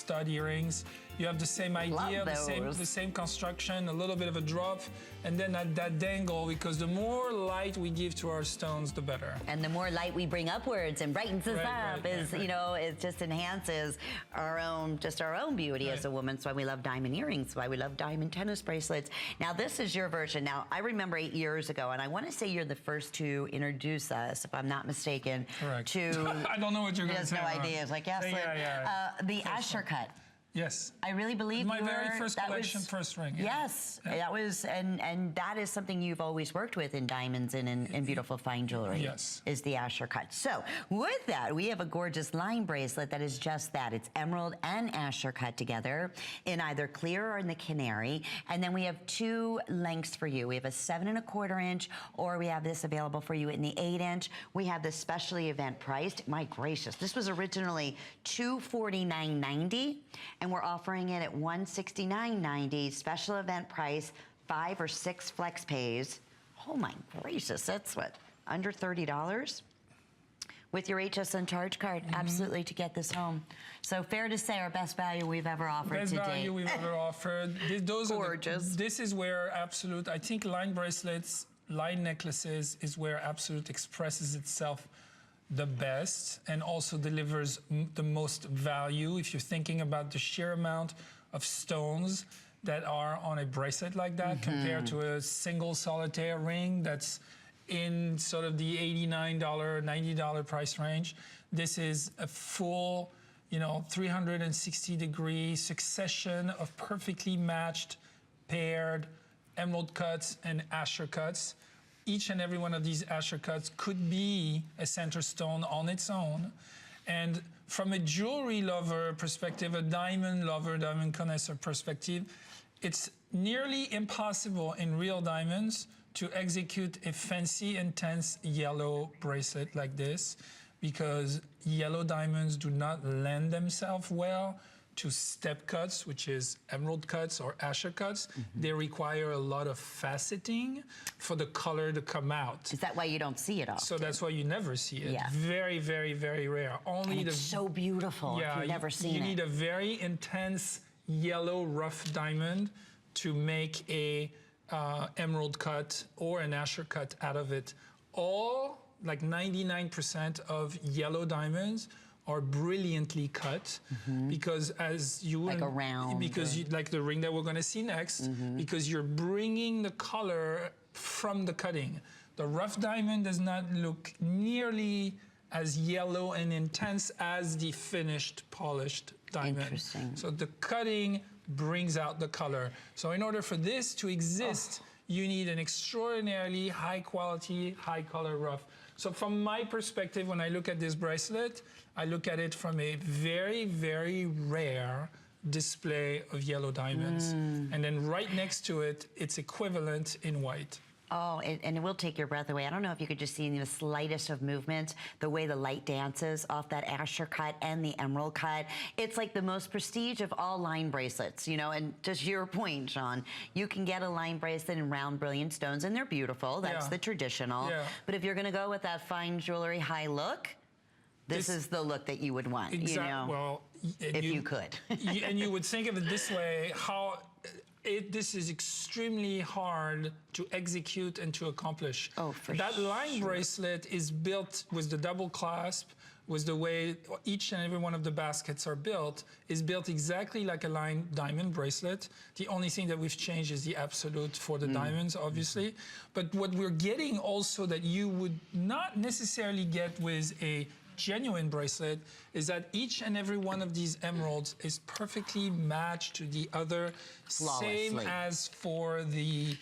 stud earrings. You have the same idea, the same construction, a little bit of a drop, and then that dangle, because the more light we give to our stones, the better. And the more light we bring upwards and brightens us up, you know, it just enhances our own beauty as a woman. That's why we love diamond earrings, that's why we love diamond tennis bracelets. Now, this is your version. Now, I remember 8 years ago, and I want to say you're the first to introduce us, if I'm not mistaken, to... I don't know what you're going to say. He has no idea. It's like, yes, the Asscher cut. Yes. I really believe my very first collection, first ring. Yeah. Yes, that was, and that is something you've always worked with in diamonds and in beautiful fine jewelry. Yes. Is the Asscher cut. So with that, we have a gorgeous line bracelet that is just that. It's emerald and Asscher cut together in either clear or in the canary. And then we have 2 lengths for you. We have a 7 1/4 inch, or we have this available for you in the 8 inch. We have this specially event priced. My gracious, this was originally $249.90. And we're offering it at $169.90, special event price, 5 or 6 flex pays. Oh my gracious, that's what, under $30? With your HSN charge card, absolutely, to get this home. So fair to say, our best value we've ever offered to date. Best value we've ever offered. Those gorgeous. This is where Absolute, I think line bracelets, line necklaces is where Absolute expresses itself the best and also delivers the most value. If you're thinking about the sheer amount of stones that are on a bracelet like that compared to a single solitaire ring that's in sort of the $89, $90 price range, this is a full, you know, 360-degree succession of perfectly matched, paired emerald cuts and Asscher cuts. Each and every one of these Asscher cuts could be a center stone on its own. And from a jewelry lover perspective, a diamond lover, diamond connoisseur perspective, it's nearly impossible in real diamonds to execute a fancy, intense yellow bracelet like this, because yellow diamonds do not lend themselves well to step cuts, which is emerald cuts or Asscher cuts. They require a lot of faceting for the color to come out. Is that why you don't see it often? So that's why you never see it. Yeah. Very, very, very rare. Only and it's so beautiful if you've never seen it. You need a very intense yellow rough diamond to make a emerald cut or an Asscher cut out of it. All, like 99% of yellow diamonds are brilliantly cut because as you like a round, because you, like the ring that we're going to see next, because you're bringing the color from the cutting. The rough diamond does not look nearly as yellow and intense as the finished polished diamond. Interesting. So the cutting brings out the color. So in order for this to exist, you need an extraordinarily high quality, high color rough. So from my perspective, when I look at this bracelet, I look at it from a very, very rare display of yellow diamonds. And then right next to it, it's equivalent in white. Oh, and it will take your breath away. I don't know if you could just see in the slightest of movement, the way the light dances off that Asscher cut and the emerald cut. It's like the most prestige of all line bracelets, you know, and just your point, Sean, you can get a line bracelet in round brilliant stones and they're beautiful. That's the traditional. But if you're gonna go with that fine jewelry high look, this is the look that you would want, you know, well, if you could. And you would think of it this way, how this is extremely hard to execute and to accomplish. Oh, for that line bracelet is built with the double clasp, with the way each and every one of the baskets are built, is built exactly like a line diamond bracelet. The only thing that we've changed is the absolute for the diamonds, obviously. But what we're getting also that you would not necessarily get with a genuine bracelet is that each and every one of these emeralds is perfectly matched to the other, same as for the